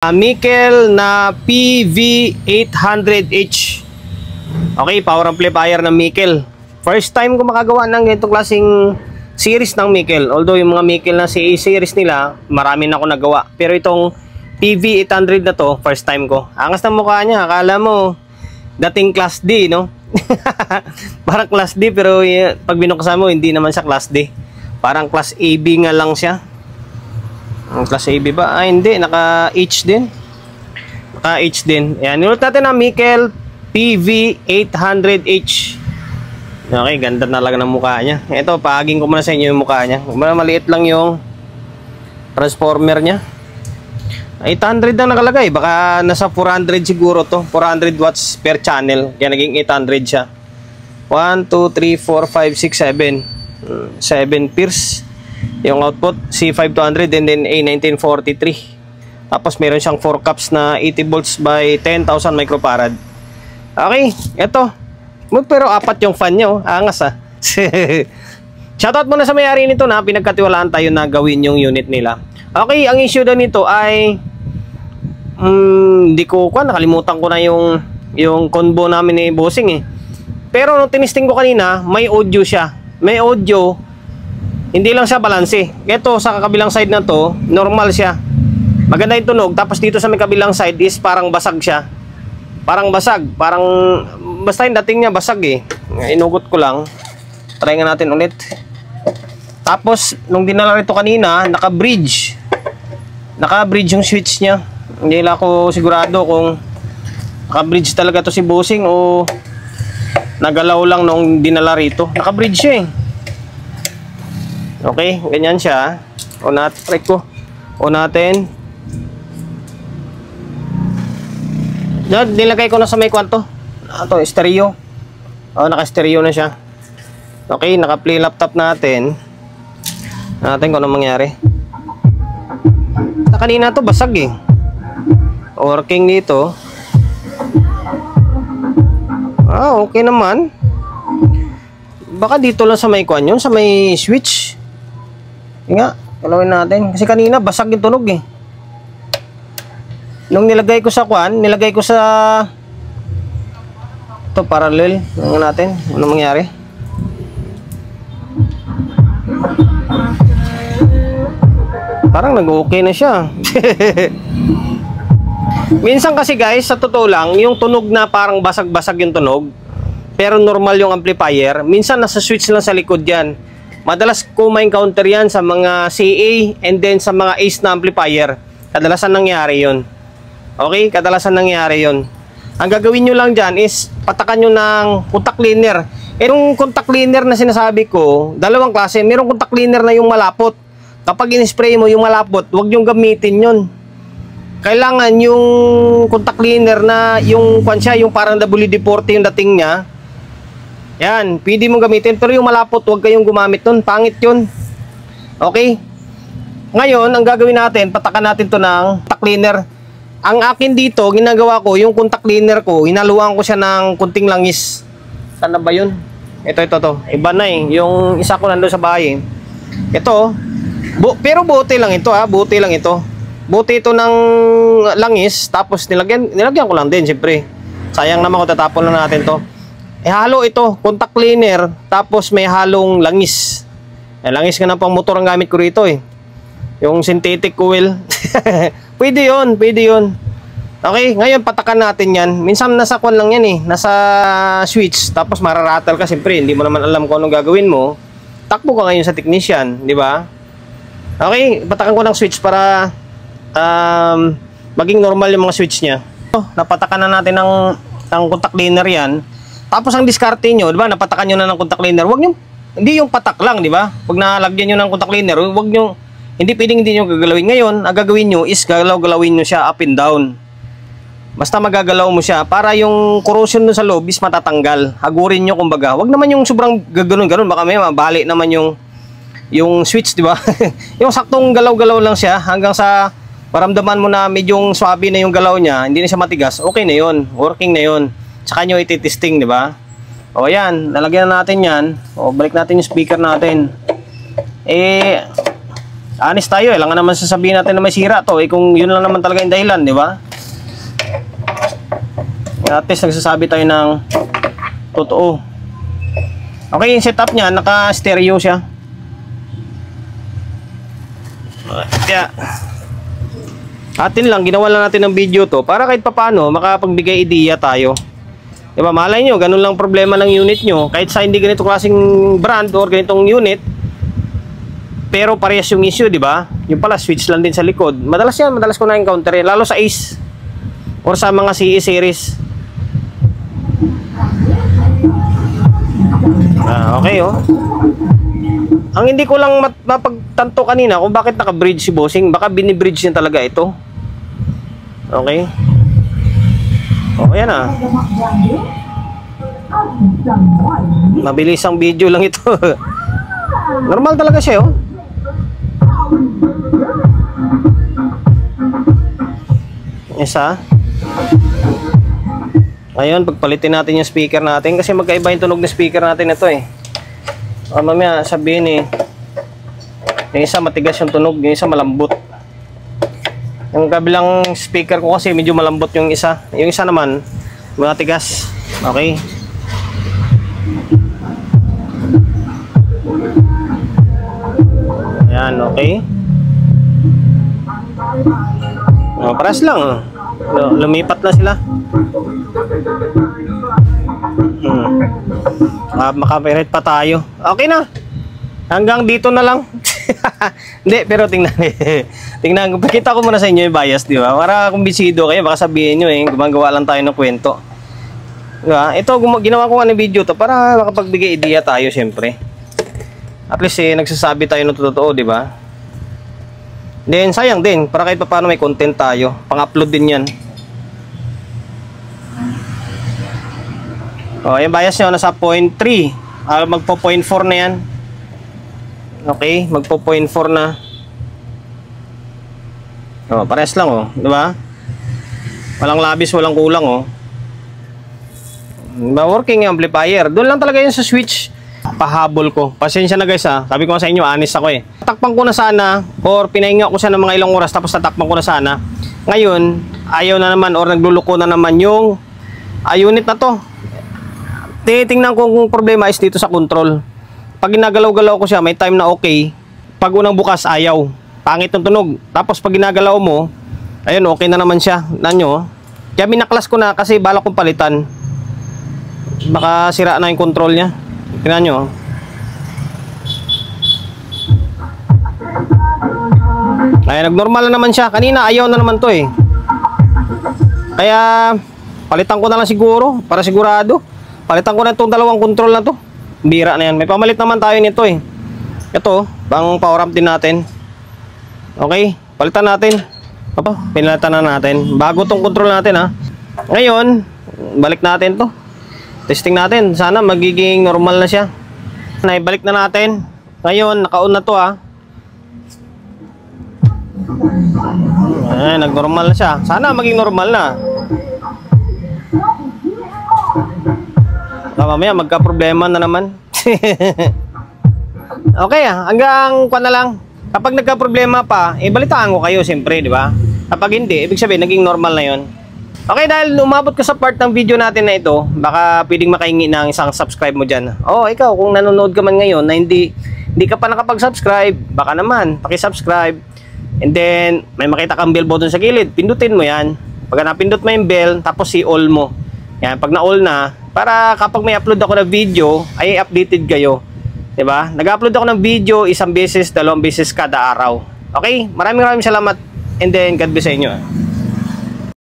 Mikel na PV800H. Okay, power amplifier ng Mikel. First time ko makagawa ng ganitong klaseng series ng Mikel. Although yung mga Mikel na CA series nila, marami na ako nagawa. Pero itong PV800 na to, first time ko. Angas ng mukha niya, akala mo dating class D, no? Parang class D, pero pag binuksan mo, hindi naman siya class D. Parang class AB nga lang siya. Ang class AB ba? Ah, hindi. Naka-H din. Naka-H din. Ayan. Nilulat natin ang Mikel PV800H. Okay. Ganda talaga ng mukha niya. Ito, paaging ko muna sa inyo yung mukha niya. Maliit lang yung transformer niya. 800 na nakalagay. Baka nasa 400 siguro to. 400 watts per channel. Kaya naging 800 siya. 1, 2, 3, 4, 5, 6, 7. 7 pairs. Yung output C5200 and then A1943. Tapos meron siyang 4 cups na 80 volts by 10,000 microfarad. Okay, eto. Pero apat yung fan niya, oh. Angas ah. Shoutout muna sa may-ari nito na pinagkatiwalaan tayo na gawin yung unit nila. Okay, ang issue daw nito ay hindi ko nakalimutan ko na yung combo namin ni Bossing eh. Pero nung tinisting ko kanina, may audio siya. May audio. Hindi lang siya balanse. Ito sa kabilang side na to, normal siya. Maganda yung tunog. Tapos dito sa may kabilang side is parang basag siya. Parang basag. Parang basta yung dating niya basag eh. Inugot ko lang. Try nga natin ulit. Tapos nung dinala ito kanina, naka-bridge. Naka-bridge yung switch niya. Hindi lang ako sigurado kung naka-bridge talaga to si Bossing o nagalaw lang nung dinala rito. Naka-bridge siya eh. Okay, ganyan siya. Try ko. O natin. Yan, nilagay ko na sa may kwanto. Ito, stereo. O, naka-stereo na siya. Okay, naka-play laptop natin. Natin kung ano mangyari. Kanina to basag eh. Working dito. Ah, okay naman. Baka dito lang sa may kwan yun, sa may switch. Nga, galawin natin. Kasi kanina basag yung tunog eh. Nung nilagay ko sa kwan, nilagay ko sa ito parallel. Tingnan natin ano mangyari. Parang nag-okay na siya. Minsan kasi guys, sa totoo lang, yung tunog na parang basag-basag yung tunog, pero normal yung amplifier, minsan nasa switch lang sa likod yan. Madalas ko ma-encounter yan sa mga CA and then sa mga ACE na amplifier. Kadalasan nangyari yun. Okay? Kadalasan nangyari yun. Ang gagawin nyo lang dyan is patakan nyo ng contact cleaner. Yung contact cleaner na sinasabi ko, dalawang klase. Merong contact cleaner na yung malapot. Kapag in-spray mo yung malapot, huwag nyo gamitin yun. Kailangan yung contact cleaner na yung kwansya, yung parang WD-40 yung dating niya. Yan, pwede mong gamitin. Pero yung malapot, huwag kayong gumamit nun. Pangit yun. Okay? Ngayon, ang gagawin natin, patakan natin to ng contact cleaner. Ang akin dito, ginagawa ko, yung contact cleaner ko, hinaluan ko siya ng kunting langis. Saan na ba yun? Ito. Iba na eh. Yung isa ko nandun sa bahay. Ito. Pero buti lang ito ha. Buti lang ito. Buti ito ng langis. Tapos nilagyan ko lang din, siyempre. Sayang naman kung tatapon lang natin to. Halo ito, contact cleaner, tapos may halong langis. Langis nga ng pang motor ang gamit ko rito eh. Yung synthetic oil. Pwede yun. Okay, ngayon patakan natin yan. Minsan nasa kwan lang yan eh, nasa switch. Tapos mararattle ka, siyempre, hindi mo naman alam kung anong gagawin mo. Takbo ka ngayon sa technician, di ba? Okay, patakan ko ng switch para maging normal yung mga switch niya. Napatakan na natin ng contact cleaner yan. Tapos ang diskarte nyo, di ba, napatakan nyo na ng contact cleaner. Huwag nyo, hindi yung patak lang, di ba? Pag nalagyan nyo ng contact cleaner, huwag nyo, hindi nyo gagalawin. Ngayon, ang gagawin nyo is galaw-galawin nyo siya up and down. Basta magagalaw mo siya para yung corrosion dun sa loob is matatanggal. Hagurin nyo kumbaga. Huwag naman yung sobrang gano'n-gano'n, baka may mabali naman yung switch, di ba? Yung saktong galaw-galaw lang siya hanggang sa paramdaman mo na medyo swabe na yung galaw niya, hindi na siya matigas, okay na yun, working na yun. Tsaka nyo ititesting, di ba? O yan, nalagyan na natin yan. O balik natin yung speaker natin. Honest tayo, lang naman sasabihin natin na may sira to, kung yun lang naman talaga yung dahilan, di ba? At least nagsasabi tayo ng totoo. Okay, yung setup niya, naka-stereo siya. Kaya atin lang, ginawa lang natin ng video to para kahit papaano makapagbigay ideya tayo. Diba, malay nyo, ganun lang problema ng unit nyo. Kahit sa hindi ganito klaseng brand or ganitong unit, pero parehas yung issue, di ba? Yung pala, switch lang din sa likod. Madalas yan, madalas ko na-encounter yan. Lalo sa Ace or sa mga CE series. Okay, oh. Ang hindi ko lang mapagtanto kanina kung bakit naka-bridge si bossing. Baka binibridge niya talaga ito. Okay. Oh, ayan ah. Mabilis ang video lang ito. Normal talaga siya, oh. Isa. Ngayon, pagpalitin natin yung speaker natin kasi magkaiba yung tunog ng speaker natin ito eh. Mamaya sabihin eh, yung isa matigas yung tunog, yung isa malambot. Yung kabilang speaker ko kasi medyo malambot yung isa. Yung isa naman, matigas. Okay. Ayan, okay. Paras lang. Lumipat na sila. Makapirate pa tayo. Okay na. Hanggang dito na lang. Hindi, pero tingnan. Tingnan, pakita ko muna sa inyo yung bias, di ba? Para kumbinsido kayo, baka sabihin nyo gumagawa lang tayo ng kwento. Diba? Ito, ginawa ko nga ng video to para makapagbigay ideya tayo, syempre. At least nagsasabi tayo ng totoo, di ba? Then, sayang din, para kahit paano may content tayo. Pang-upload din yan. Yung bias nyo, nasa 0.3. Magpo 0.4 na yan. Okay, magpo 0.4 na. Pares lang, oh. Diba? Walang labis, walang kulang, oh. Diba, working yung amplifier. Doon lang talaga yun sa switch. Pahabol ko. Pasensya na guys, ha. Sabi ko sa inyo, honest ako eh. Tatakpan ko na sana, or pinahinga ko siya ng mga ilang oras, tapos tatakpan ko na sana. Ngayon, ayaw na naman, or nagluluko na naman yung unit na to. Titingnan ko kung problema is dito sa control. Pag ginagalaw-galaw ko siya, may time na okay. Pag unang bukas, ayaw. Pangit ng tunog. Tapos pag ginagalaw mo, ayun, okay na naman siya. Nanyo. Kaya minaklas ko na kasi balak kong palitan. Baka sira na yung control niya. Tingnan nyo. Ay, nagnormal na naman siya. Kanina, ayaw na naman to eh. Kaya, palitan ko na lang siguro. Para sigurado. Palitan ko na itong dalawang control na to. Bira na yan. May pamalit naman tayo nito eh. Ito, pang power amp din natin. Okay, palitan natin. Pinalitan na natin. Bago tong control natin ha. Ngayon, balik natin to. Testing natin. Sana magiging normal na siya. Naibalik na natin. Ngayon, naka-on na to ha. Nag-normal na siya. Sana maging normal na. Mamaya magka-problema na naman. Okay hanggang kuwan na lang. Kapag nagka-problema pa, balitaan ko kayo siyempre, di ba? Kapag hindi, ibig sabihin naging normal na 'yon. Okay, dahil umabot ka sa part ng video natin na ito, baka pwedeng makahingi ng isang subscribe mo diyan. Ikaw kung nanonood ka man ngayon na hindi ka pa nakapag-subscribe, baka naman paki-subscribe. And then may makita kang bell button sa gilid, pindutin mo 'yan. Pag napindot mo yung bell, tapos i-all mo. Yan, pag na-all na, para kapag may upload ako ng video, ay updated kayo. Diba? Nag-upload ako ng video, 1 beses, 2 beses kada araw. Okay? Maraming salamat. And then, God bless sa inyo.